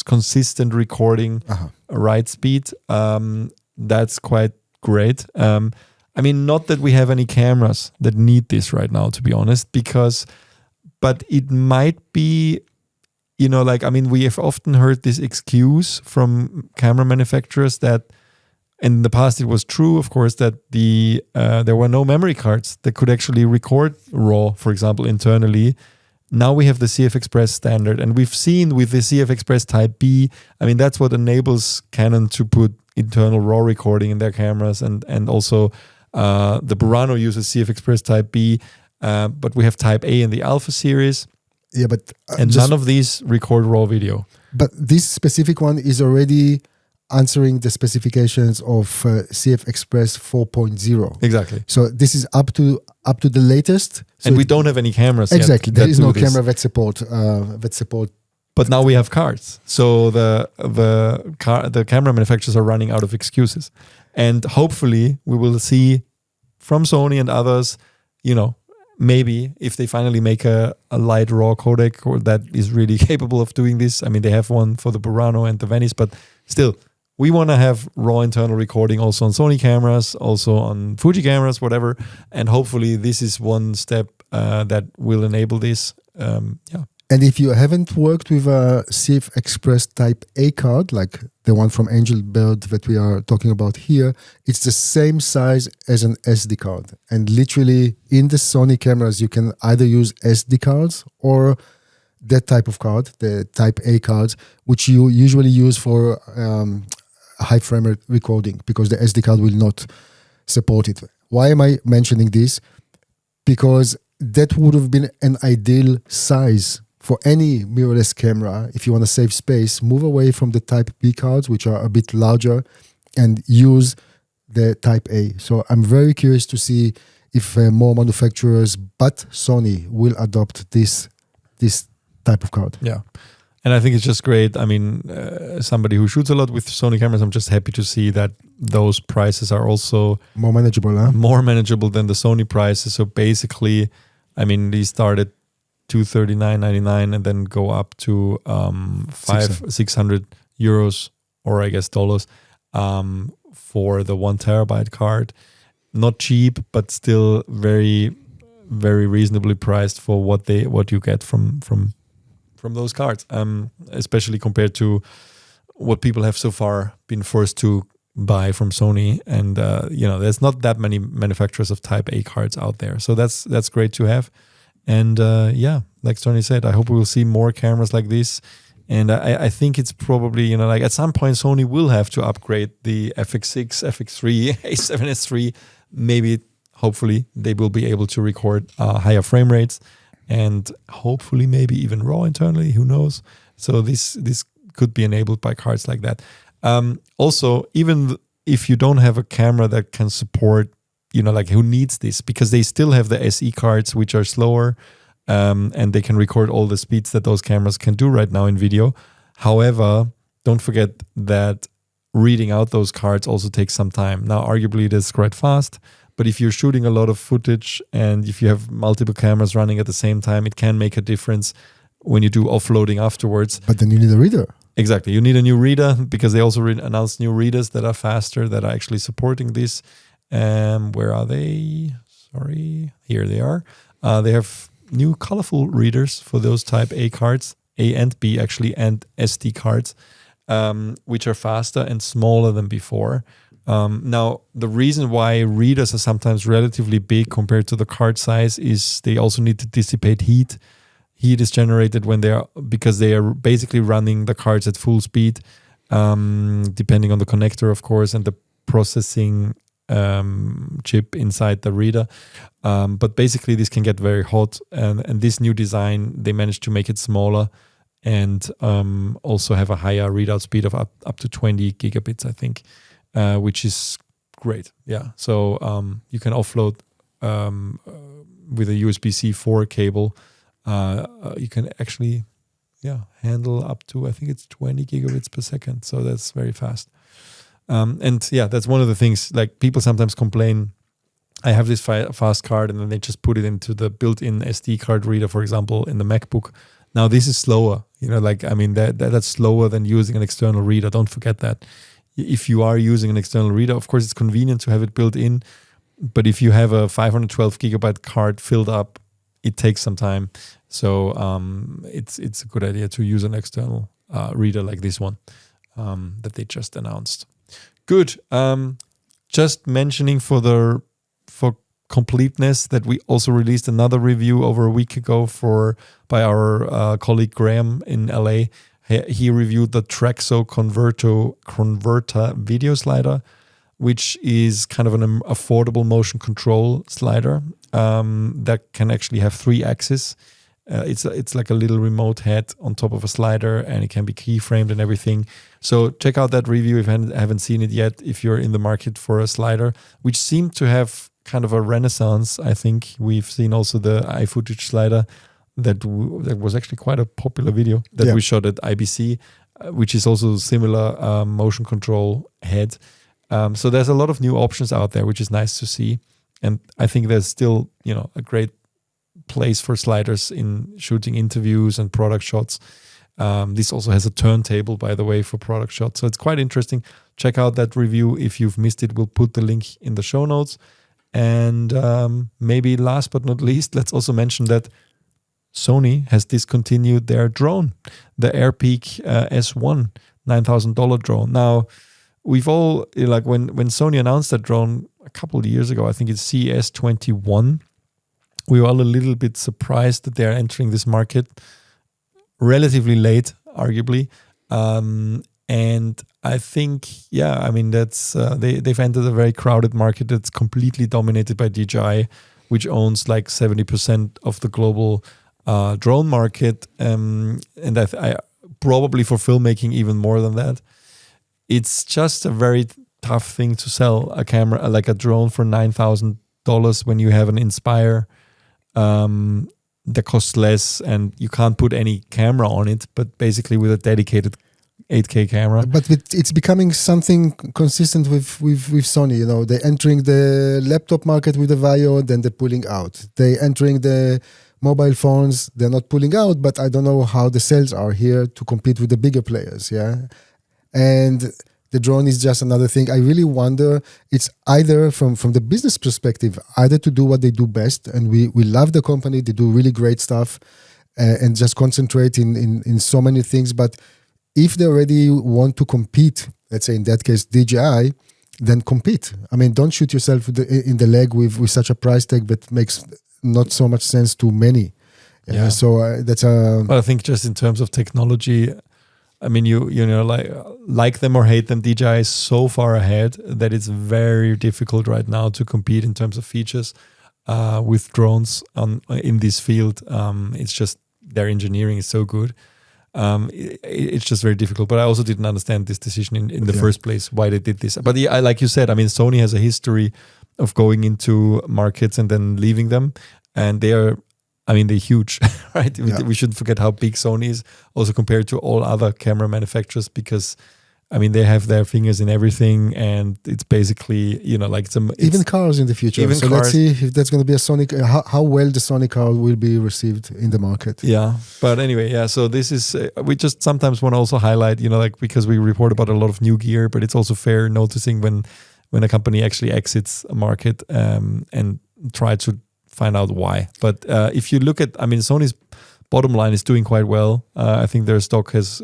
consistent recording write speed. That's quite great. I mean, not that we have any cameras that need this right now, to be honest, but it might be, we have often heard this excuse from camera manufacturers that, in the past it was true, of course, that there were no memory cards that could actually record RAW, for example, internally. Now we have the CFexpress standard, and we've seen with the CFexpress Type B, I mean, that's what enables Canon to put internal RAW recording in their cameras, and also the Burano uses CFexpress Type B, but we have Type A in the Alpha series. Yeah, but none of these record RAW video. But this specific one is already answering the specifications of CFexpress 4.0. Exactly. So this is up to the latest. So and we don't have any cameras exactly. yet. There is no camera that support. But now we have cards. So the camera manufacturers are running out of excuses. And hopefully we will see from Sony and others, maybe if they finally make a light RAW codec that is really capable of doing this. I mean, they have one for the Burano and the Venice, but still, we want to have RAW internal recording also on Sony cameras, also on Fuji cameras, whatever. And hopefully this is one step that will enable this. And if you haven't worked with a CFexpress Type A card, like the one from Angelbird that we are talking about here, it's the same size as an SD card. And literally in the Sony cameras, you can either use SD cards or that type of card, the Type A cards, which you usually use for high frame rate recording, because the SD card will not support it. Why am I mentioning this? Because that would have been an ideal size for any mirrorless camera. If you want to save space, move away from the Type B cards, which are a bit larger, and use the Type A. So I'm very curious to see if more manufacturers, but Sony, will adopt this type of card. Yeah. And I think it's just great. I mean, somebody who shoots a lot with Sony cameras, I'm just happy to see that those prices are also more manageable, huh? More manageable than the Sony prices. So basically, I mean, these start at $239.99 and then go up to 600 euros, or I guess dollars. for the 1 terabyte card. Not cheap, but still very, very reasonably priced for what you get from those cards. Especially compared to what people have so far been forced to buy from Sony, and there's not that many manufacturers of Type A cards out there, so that's great to have. And like Sony said, I hope we will see more cameras like this. And I think it's probably at some point Sony will have to upgrade the FX6, FX3, A7S3. Maybe, hopefully, they will be able to record higher frame rates, and hopefully maybe even RAW internally. Who knows? So this could be enabled by cards like that. Also, even if you don't have a camera that can support, who needs this? Because they still have the SE cards, which are slower, and they can record all the speeds that those cameras can do right now in video. However, don't forget that reading out those cards also takes some time. Now, arguably, it is quite fast, but if you're shooting a lot of footage and if you have multiple cameras running at the same time, it can make a difference when you do offloading afterwards. But then you need a reader. Exactly. You need a new reader, because they also announced new readers that are faster, that are actually supporting this. Where are they? Sorry. Here they are. They have new colorful readers for those Type A cards, A and B actually, and SD cards, which are faster and smaller than before. Now, the reason why readers are sometimes relatively big compared to the card size is they also need to dissipate heat. Heat is generated because they are basically running the cards at full speed, depending on the connector, of course, and the processing chip inside the reader. But basically, this can get very hot. And this new design, they managed to make it smaller and also have a higher readout speed of up to 20 gigabits, I think, which is great. Yeah. So you can offload with a USB-C 4 cable. You can actually handle up to, I think it's 20 gigabits per second. So that's very fast. That's one of the things, like, people sometimes complain, I have this fast card, and then they just put it into the built-in SD card reader, for example, in the MacBook. Now this is slower, that's slower than using an external reader. Don't forget that. If you are using an external reader, of course, it's convenient to have it built in. But if you have a 512 gigabyte card filled up, it takes some time. So it's a good idea to use an external reader like this one that they just announced. Good. Just mentioning for completeness that we also released another review over a week ago by our colleague Graham in LA. He reviewed the Trexo Converta video slider, which is kind of an affordable motion control slider that can actually have 3 axes. It's like a little remote head on top of a slider, and it can be keyframed and everything. So check out that review if you haven't seen it yet, if you're in the market for a slider, which seemed to have kind of a renaissance. I think we've seen also the iFootage slider that was actually quite a popular video that we shot at IBC, which is also similar motion control head. So there's a lot of new options out there, which is nice to see. And I think there's still, a great place for sliders in shooting interviews and product shots. This also has a turntable, by the way, for product shots. So it's quite interesting. Check out that review if you've missed it. We'll put the link in the show notes. And maybe last but not least, let's also mention that Sony has discontinued their drone, the Airpeak S1 $9,000 drone. Now, we've all, when Sony announced that drone a couple of years ago, I think it's CES 21, we were all a little bit surprised that they're entering this market relatively late, arguably. And I think, that's they've entered a very crowded market that's completely dominated by DJI, which owns like 70% of the global drone market. And I probably for filmmaking even more than that. It's just a very tough thing to sell a camera, like a drone, for $9,000 when you have an Inspire that costs less and you can't put any camera on it, but basically with a dedicated 8K camera. But it's becoming something consistent with Sony. They're entering the laptop market with the Vaio, then they're pulling out. They're entering the mobile phones, they're not pulling out, but I don't know how the sales are here to compete with the bigger players, yeah? And the drone is just another thing. I really wonder, it's either from the business perspective, either to do what they do best, and we love the company, they do really great stuff, and just concentrate in so many things. But if they already want to compete, let's say in that case DJI, then compete. I mean, don't shoot yourself in the leg with such a price tag that makes not so much sense to many. Yeah. So that's a. Well, I think just in terms of technology, I mean, you know, like them or hate them, DJI is so far ahead that it's very difficult right now to compete in terms of features with drones in this field. It's just their engineering is so good. It's just very difficult. But I also didn't understand this decision in the first place, why they did this. But yeah, like you said, I mean, Sony has a history of going into markets and then leaving them, and they're huge, right? Yeah. We shouldn't forget how big Sony is, also compared to all other camera manufacturers, because I mean, they have their fingers in everything, and it's basically, you know, like even cars in the future. Even so cars. Let's see if that's going to be a Sony, how well the Sony car will be received in the market. Yeah, but anyway, yeah. So this is we just sometimes want to also highlight, you know, like, because we report about a lot of new gear, but it's also fair noticing when a company actually exits a market and try to find out why. But if you look at, I mean, Sony's bottom line is doing quite well. I think their stock has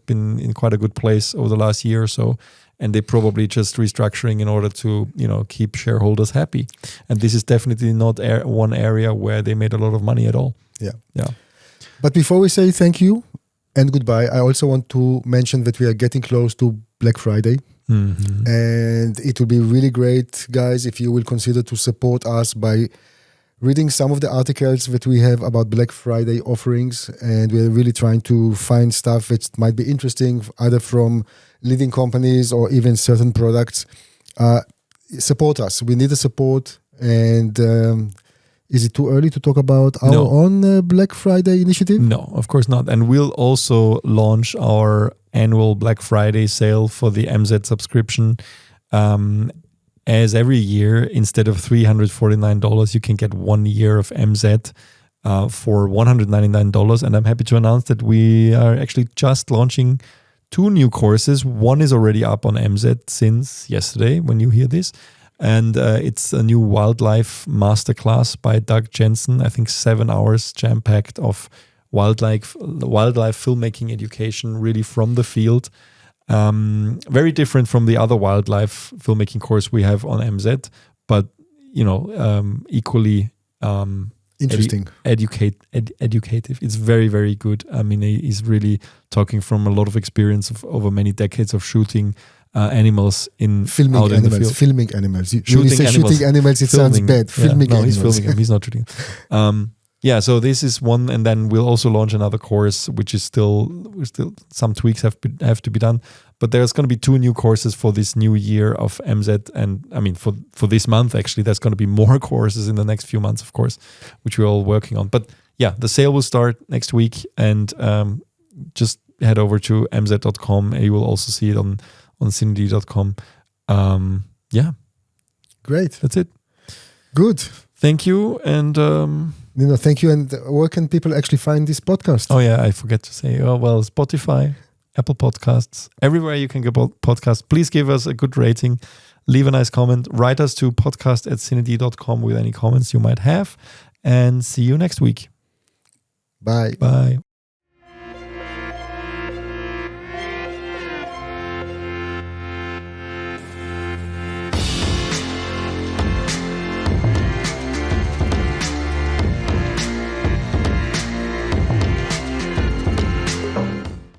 been in quite a good place over the last year or so, and they're probably just restructuring in order to, you know, keep shareholders happy. And this is definitely not one area where they made a lot of money at all. Yeah. But before we say thank you and goodbye, I also want to mention that we are getting close to Black Friday. Mm-hmm. And it will be really great, guys, if you will consider to support us by reading some of the articles that we have about Black Friday offerings. And we're really trying to find stuff that might be interesting, either from leading companies or even certain products. Support us. We need the support. And is it too early to talk about our own Black Friday initiative? No, of course not. And we'll also launch our annual Black Friday sale for the MZ subscription. As every year, instead of $349, you can get 1 year of MZ for $199. And I'm happy to announce that we are actually just launching 2 new courses. One is already up on MZ since yesterday when you hear this. And it's a new wildlife masterclass by Doug Jensen. I think 7 hours jam-packed of wildlife filmmaking education, really from the field. Very different from the other wildlife filmmaking course we have on MZ, but, you know, equally interesting, educative. It's very, very good. I mean, he's really talking from a lot of experience over many decades of shooting animals filming out animals, in the field. Filming animals. When Shooting you say animals. shooting animals, it Filming. sounds bad. Filming animals. He's filming them. He's not shooting them. Yeah, so this is one, and then we'll also launch another course, which is still some tweaks have to be done. But there's going to be 2 new courses for this new year of MZ, and I mean for this month actually, there's going to be more courses in the next few months, of course, which we're all working on. But yeah, the sale will start next week, and just head over to mz.com, and you will also see it on CineD.com. Yeah, great. That's it. Good. Thank you, and thank you. And where can people actually find this podcast? oh yeah, I forget to say. Oh well, Spotify, Apple Podcasts, everywhere you can get podcasts. Please give us a good rating, leave a nice comment, write us to podcast@cined.com with any comments you might have, and see you next week. Bye. Bye.